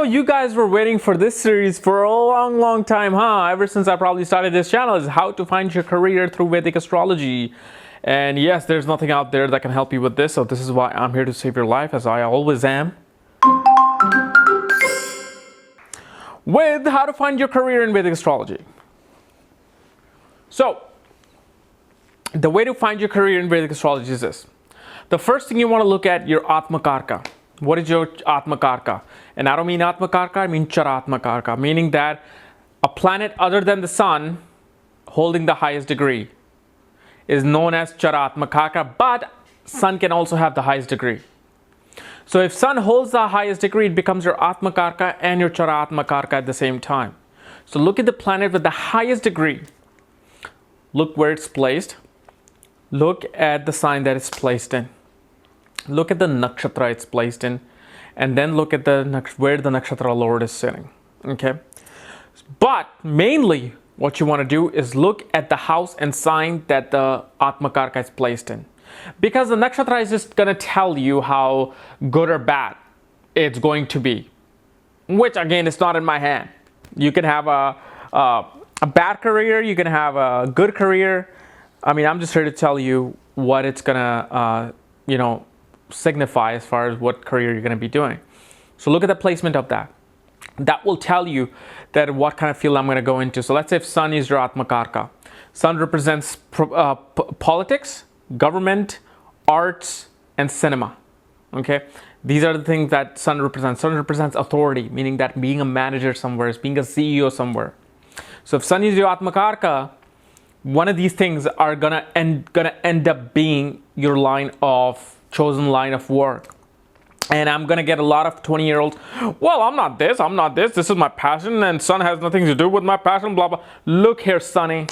know you guys were waiting for this series for a long time, huh? Ever since I probably started this channel, is how to find your career through Vedic astrology. And yes, there's nothing out there that can help you with this, so this is why I'm here to save your life, as I always am. With how to find your career in Vedic astrology. So, the way to find your career in Vedic astrology is this. The first thing you want to look at your Atmakarka. What is your Atmakarka? And I don't mean Atmakarka, I mean Charatmakarka, meaning that a planet other than the sun holding the highest degree is known as Charatmakarka, but sun can also have the highest degree. So if sun holds the highest degree, it becomes your Atmakarka and your Charatmakarka at the same time. So look at the planet with the highest degree. Look where it's placed. Look at the sign that it's placed in. Look at the nakshatra it's placed in, and then look at where the nakshatra lord is sitting. Okay, but mainly what you want to do is look at the house and sign that the Atmakarka is placed in, because the nakshatra is just going to tell you how good or bad it's going to be, which again is not in my hand. You can have a bad career, you can have a good career. I mean, I'm just here to tell you what it's gonna signify as far as what career you're going to be doing. So look at the placement of that. That will tell you that what kind of field I'm going to go into. So let's say if sun is your Atmakarka. Sun represents politics, government, arts, and cinema. Okay, these are the things that sun represents. Sun represents authority, meaning that being a manager somewhere, is being a CEO somewhere. So if sun is your Atmakarka, one of these things are gonna end up being your chosen line of work. And I'm gonna get a lot of 20-year-olds, well, I'm not this, this is my passion, and sun has nothing to do with my passion, blah blah. Look here, Sonny,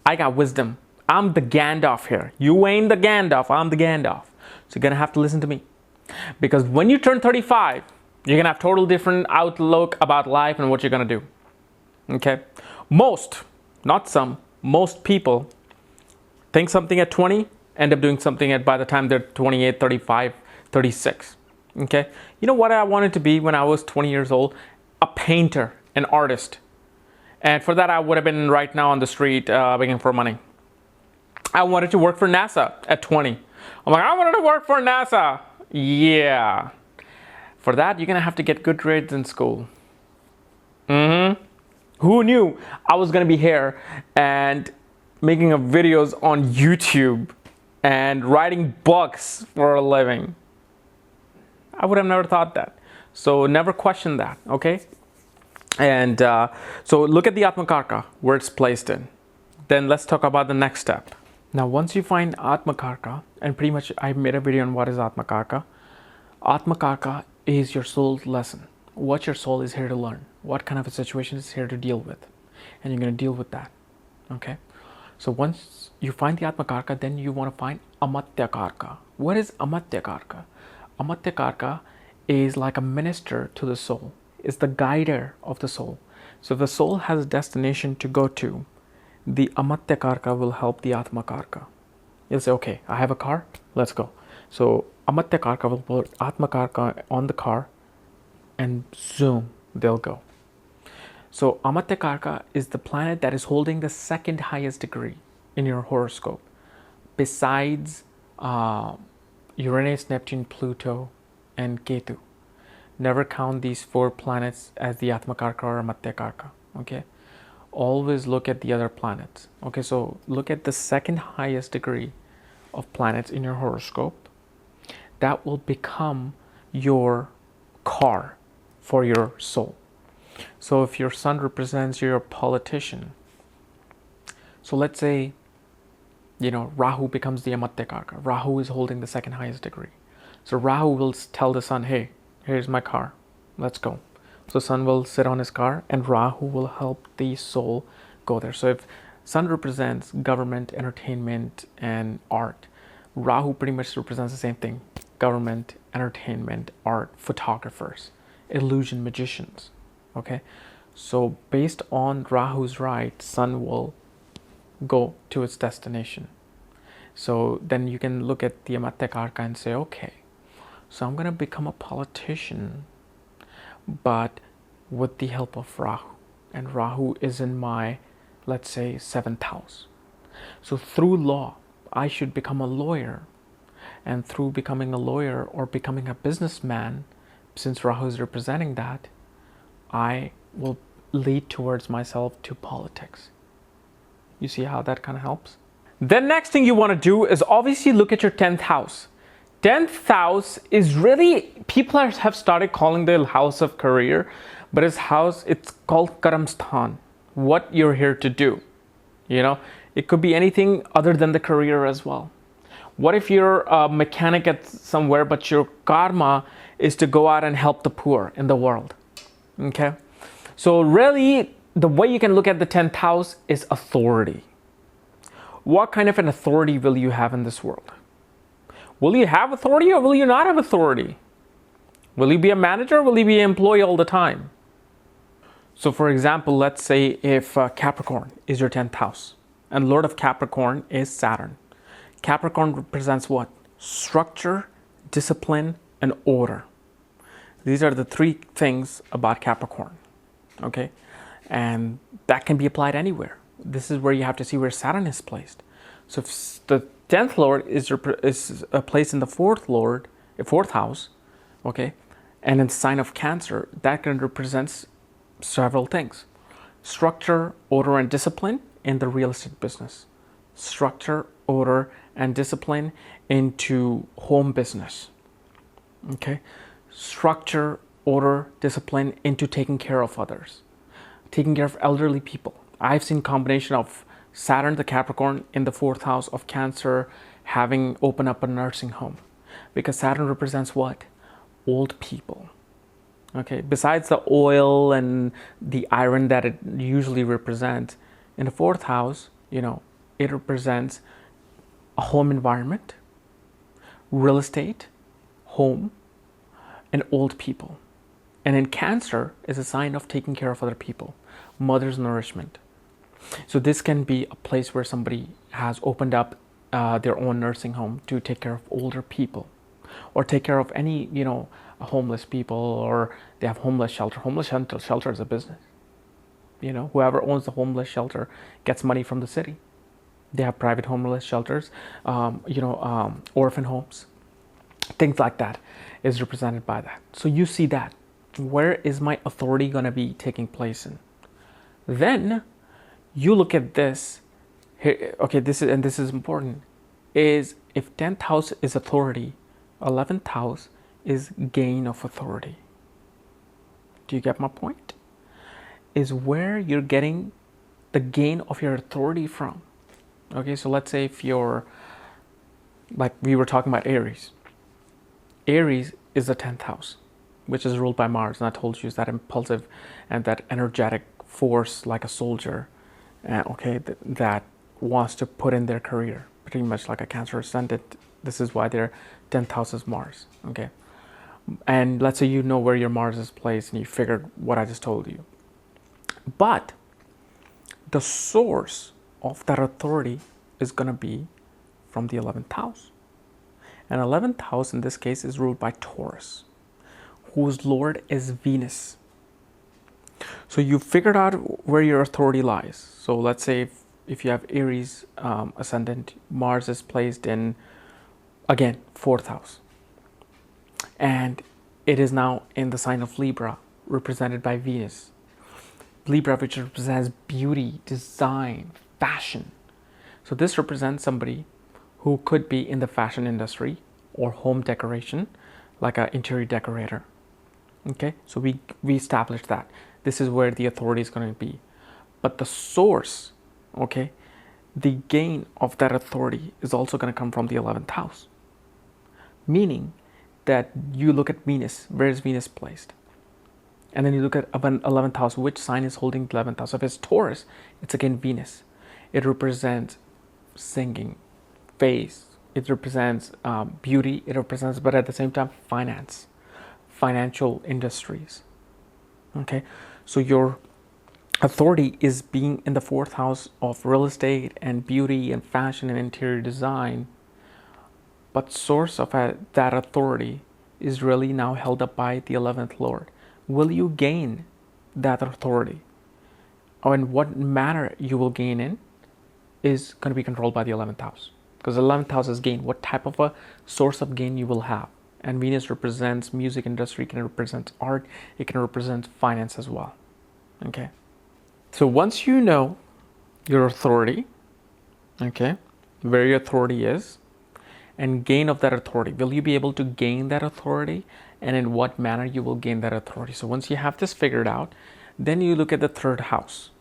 I got wisdom. I'm the Gandalf here. You ain't the Gandalf, I'm the Gandalf. So you're gonna have to listen to me, because when you turn 35, you're gonna have total different outlook about life and what you're gonna do. Okay, most people think something at 20, end up doing something by the time they're 28, 35, 36. Okay, you know what I wanted to be when I was 20 years old? A painter, an artist. And for that, I would have been right now on the street begging for money. I wanted to work for NASA at 20. I'm like, I wanted to work for NASA. Yeah. For that, you're gonna have to get good grades in school. Who knew I was gonna be here and making videos on YouTube and writing books for a living? I would have never thought that. So never question that, okay? And so look at the Atmakarka, where it's placed in. Then let's talk about the next step. Now, once you find Atmakarka, and pretty much I made a video on what is Atmakarka. Atmakarka is your soul's lesson. What your soul is here to learn. What kind of a situation it's here to deal with. And you're going to deal with that, okay? So once you find the Atmakarka, then you want to find Amatyakarka. What is Amatyakarka? Amatyakarka is like a minister to the soul. It's the guider of the soul. So if the soul has a destination to go to, the Amatyakarka will help the Atmakarka. You'll say, okay, I have a car, let's go. So Amatyakarka will put Atmakarka on the car and zoom, they'll go. So Amatyakarka is the planet that is holding the second highest degree in your horoscope, besides Uranus, Neptune, Pluto, and Ketu. Never count these 4 planets as the Atmakarka or Amatyakarka, okay? Always look at the other planets, okay? So look at the second highest degree of planets in your horoscope. That will become your car for your soul. So if your sun represents your politician, so let's say, Rahu becomes the Amatyakarka. Rahu is holding the second highest degree. So Rahu will tell the sun, hey, here's my car, let's go. So sun will sit on his car and Rahu will help the soul go there. So if sun represents government, entertainment, and art, Rahu pretty much represents the same thing. Government, entertainment, art, photographers, illusion magicians. Okay, so based on Rahu's right, sun will go to its destination. So then you can look at the Amatyakarka and say, okay, so I'm going to become a politician, but with the help of Rahu. And Rahu is in my, let's say, 7th house. So through law, I should become a lawyer. And through becoming a lawyer or becoming a businessman, since Rahu is representing that, I will lead towards myself to politics. You see how that kind of helps? Then next thing you want to do is obviously look at your 10th house. 10th house is really, people have started calling the house of career, but it's called Karamsthan, what you're here to do. You know, it could be anything other than the career as well. What if you're a mechanic at somewhere, but your karma is to go out and help the poor in the world? Okay. So really, the way you can look at the 10th house is authority. What kind of an authority will you have in this world? Will you have authority or will you not have authority? Will you be a manager or will you be an employee all the time? So for example, let's say if Capricorn is your 10th house and Lord of Capricorn is Saturn. Capricorn represents what? Structure, discipline, and order. These are the 3 things about Capricorn. Okay? And that can be applied anywhere. This is where you have to see where Saturn is placed. So if the 10th Lord is placed in the 4th house, okay, and in the sign of Cancer, that can represent several things. Structure, order, and discipline in the real estate business. Structure, order, and discipline into home business. Okay? Structure, order, discipline into taking care of others. Taking care of elderly people. I've seen combination of Saturn, the Capricorn, in the 4th house of Cancer having opened up a nursing home. Because Saturn represents what? Old people. Okay, besides the oil and the iron that it usually represents, in the 4th house, you know, it represents a home environment, real estate, home, and old people. And in Cancer is a sign of taking care of other people, mother's nourishment. So this can be a place where somebody has opened up their own nursing home to take care of older people, or take care of any, you know, homeless people, or they have homeless shelter. Homeless shelter is a business. You know, whoever owns the homeless shelter gets money from the city. They have private homeless shelters, orphan homes, things like that is represented by that. So you see that. Where is my authority going to be taking place in? Then you look at this. Here, okay, this is important. Is if 10th house is authority, 11th house is gain of authority. Do you get my point? Is where you're getting the gain of your authority from. Okay, so let's say if you're, like we were talking about Aries. Aries is the 10th house, which is ruled by Mars. And I told you is that impulsive and that energetic force like a soldier, that wants to put in their career, pretty much like a Cancer ascendant. This is why their 10th house is Mars. Okay, and let's say you know where your Mars is placed and you figured what I just told you. But the source of that authority is going to be from the 11th house. And 11th house in this case is ruled by Taurus, whose lord is Venus. So you figured out where your authority lies. So let's say if you have Aries ascendant, Mars is placed in, again, 4th house. And it is now in the sign of Libra, represented by Venus. Libra, which represents beauty, design, fashion. So this represents somebody who could be in the fashion industry or home decoration, like an interior decorator. Okay, so we established that. This is where the authority is going to be. But the source, okay, the gain of that authority is also going to come from the 11th house. Meaning that you look at Venus, where is Venus placed? And then you look at an 11th house, which sign is holding the 11th house? If it's Taurus, it's again Venus. It represents singing, face. It represents beauty. It represents, but at the same time, finance, financial industries. Okay, so your authority is being in the 4th house of real estate and beauty and fashion and interior design. But source of that authority is really now held up by the 11th Lord, will you gain that authority? Or in what manner you will gain in is going to be controlled by the 11th house. Because the 11th house is gain. What type of a source of gain you will have. And Venus represents music industry, can represent art, it can represent finance as well. Okay. So once you know your authority, okay, where your authority is, and gain of that authority, will you be able to gain that authority, and in what manner you will gain that authority? So once you have this figured out, then you look at the third house.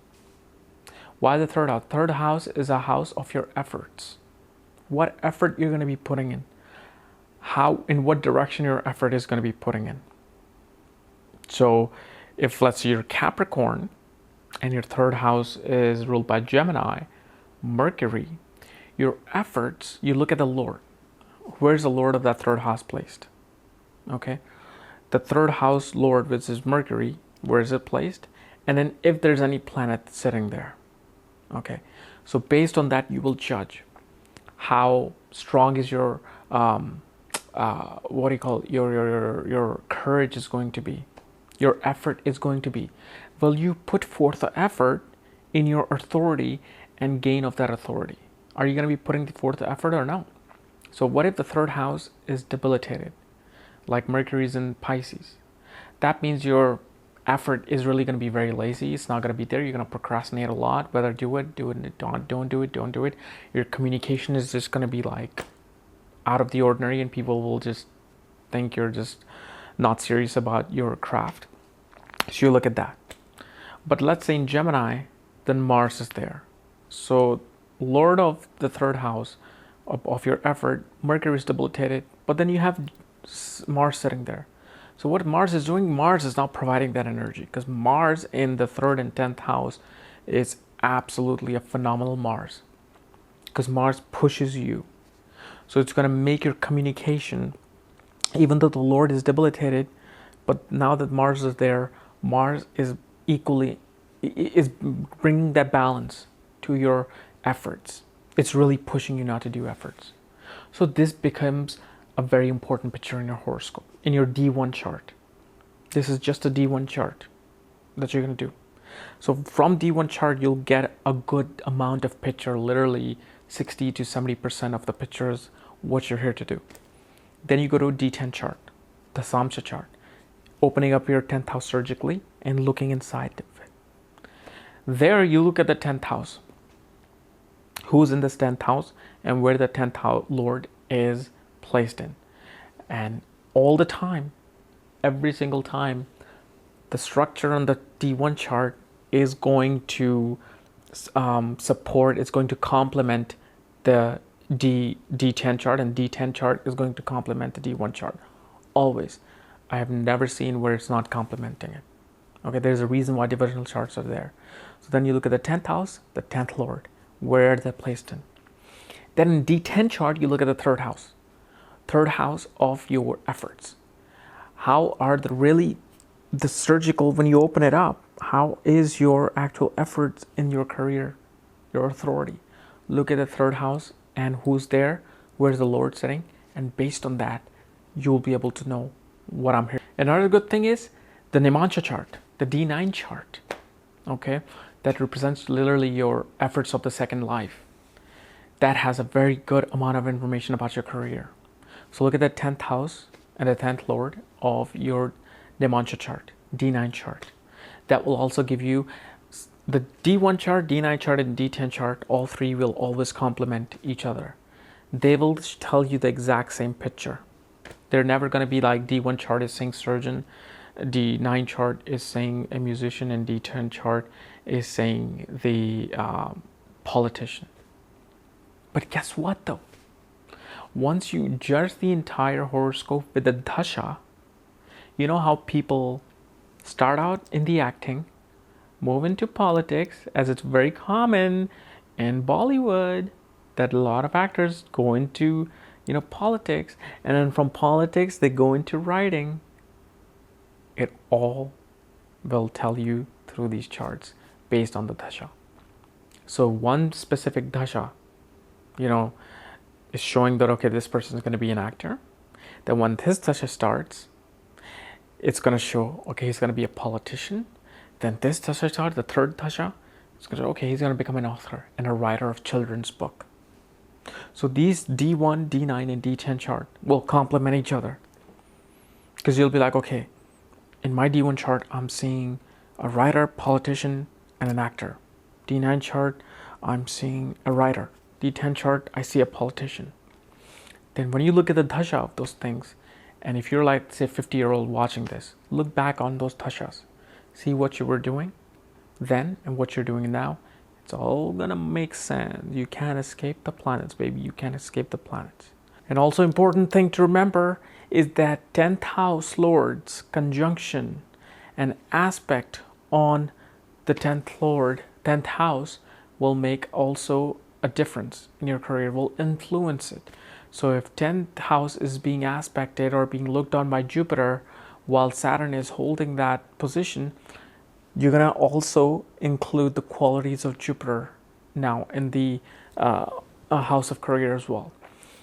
Why the third house? Third house is a house of your efforts. What effort you're going to be putting in. How, in what direction your effort is going to be putting in. So if let's say you're Capricorn and your third house is ruled by Gemini, Mercury, your efforts, you look at the Lord. Where's the Lord of that third house placed? Okay. The third house Lord, which is Mercury, where is it placed? And then if there's any planet sitting there. Okay, so based on that, you will judge how strong is your what do you call it? Your courage is going to be, your effort is going to be. Will you put forth the effort in your authority and gain of that authority? Are you going to be putting forth the effort or no? So what if the third house is debilitated, like Mercury's in Pisces? That means your effort is really going to be very lazy. It's not going to be there. You're going to procrastinate a lot, whether do it, don't do it. Your communication is just going to be like out of the ordinary, and people will just think you're just not serious about your craft. So you look at that. But let's say in Gemini, then Mars is there. So Lord of the third house of your effort, Mercury is debilitated, but then you have Mars sitting there. So what Mars is doing, Mars is not providing that energy, because Mars in the 3rd and 10th house is absolutely a phenomenal Mars, because Mars pushes you. So it's going to make your communication, even though the Lord is debilitated, but now that Mars is there, Mars is bringing that balance to your efforts. It's really pushing you not to do efforts. So this becomes a very important picture in your horoscope, in your D1 chart. This is just a D1 chart that you're going to do. So from D1 chart, you'll get a good amount of picture, literally 60 to 70% of the pictures, what you're here to do. Then you go to a D10 chart, the Samsa chart, opening up your 10th house surgically and looking inside of it. There you look at the 10th house. Who's in this 10th house and where the 10th house Lord is placed in. And all the time, every single time, the structure on the D1 chart is going to support, it's going to complement the D10 chart, and D10 chart is going to complement the D1 chart. Always. I have never seen where it's not complementing it. Okay, there's a reason why divisional charts are there. So then you look at the 10th house, the 10th Lord, where they're placed in. Then in D10 chart, you look at the 3rd house. 3rd house of your efforts. How are the surgical, when you open it up, how is your actual efforts in your career, your authority? Look at the 3rd house and who's there, where's the Lord sitting, and based on that, you'll be able to know what I'm here. Another good thing is the Nimansha chart, the D9 chart, okay, that represents literally your efforts of the second life. That has a very good amount of information about your career. So look at the 10th house and the 10th Lord of your Nimansha chart, D9 chart. That will also give you the D1 chart, D9 chart, and D10 chart. All three will always complement each other. They will tell you the exact same picture. They're never going to be like D1 chart is saying surgeon, D9 chart is saying a musician, and D10 chart is saying the politician. But guess what though? Once you judge the entire horoscope with the dasha, you know how people start out in the acting, move into politics, as it's very common in Bollywood that a lot of actors go into, politics, and then from politics they go into writing. It all will tell you through these charts based on the dasha. So one specific dasha, is showing that, okay, this person is going to be an actor. Then when this dasha starts, it's going to show, okay, he's going to be a politician. Then this dasha chart, the third dasha, it's going to show, okay, he's going to become an author and a writer of children's book. So these D1, D9, and D10 chart will complement each other. Because you'll be like, okay, in my D1 chart, I'm seeing a writer, politician, and an actor. D9 chart, I'm seeing a writer. D10 chart, I see a politician. Then when you look at the dasha of those things, and if you're like, say, 50-year-old watching this, look back on those dashas. See what you were doing then and what you're doing now. It's all gonna make sense. You can't escape the planets, baby. You can't escape the planets. And also important thing to remember is that 10th house lord's conjunction and aspect on the 10th lord, 10th house will make also a difference in your career, will influence it. So if 10th house is being aspected or being looked on by Jupiter while Saturn is holding that position, you're going to also include the qualities of Jupiter now in the house of career as well.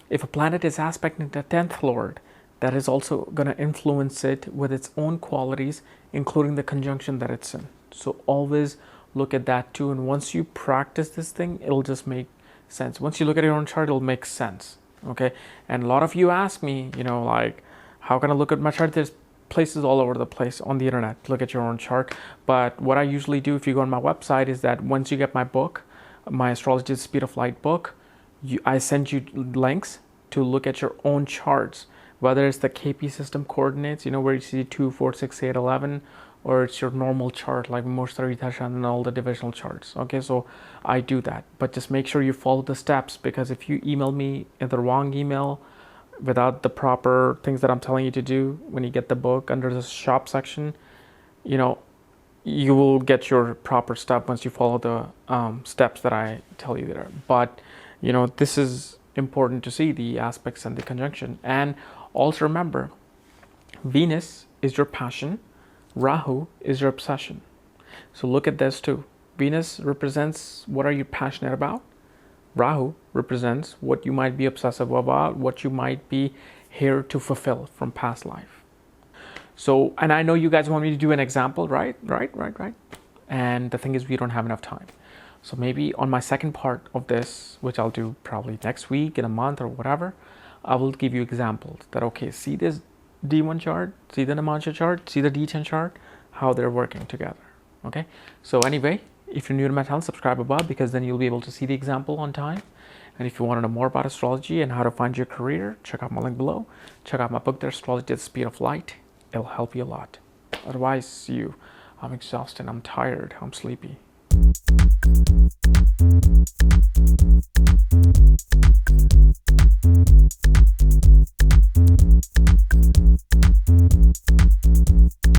If a planet is aspecting the 10th lord, that is also going to influence it with its own qualities, including the conjunction that it's in. So always look at that too. And once you practice this thing, it'll just make sense. Once you look at your own chart, it'll make sense. Okay. And a lot of you ask me, like, how can I look at my chart? There's places all over the place on the internet to look at your own chart. But what I usually do, if you go on my website, is that once you get my book, my Astrology at the Speed of Light book, I send you links to look at your own charts, whether it's the KP system coordinates, where you see 2, 4, 6, 8, 11, or it's your normal chart like Moshari Dashan and all the divisional charts. Okay, so I do that, but just make sure you follow the steps, because if you email me in the wrong email without the proper things that I'm telling you to do, when you get the book under the shop section, you will get your proper step once you follow the steps that I tell you there. But this is important to see the aspects and the conjunction. And also remember, Venus is your passion, Rahu is your obsession. So look at this too. Venus represents what are you passionate about. Rahu represents what you might be obsessive about, what you might be here to fulfill from past life. So, and I know you guys want me to do an example, right? And the thing is, we don't have enough time. So maybe on my second part of this, which I'll do probably next week, in a month or whatever, I will give you examples that, okay, see this D1 chart, see the Namansha chart, see the D10 chart, how they're working together. Okay. So anyway, if you're new to my channel, subscribe above, because then you'll be able to see the example on time. And if you want to know more about astrology and how to find your career, check out my link below. Check out my book there, Astrology at the Speed of Light. It'll help you a lot. Otherwise, I'm exhausted, I'm tired, I'm sleepy.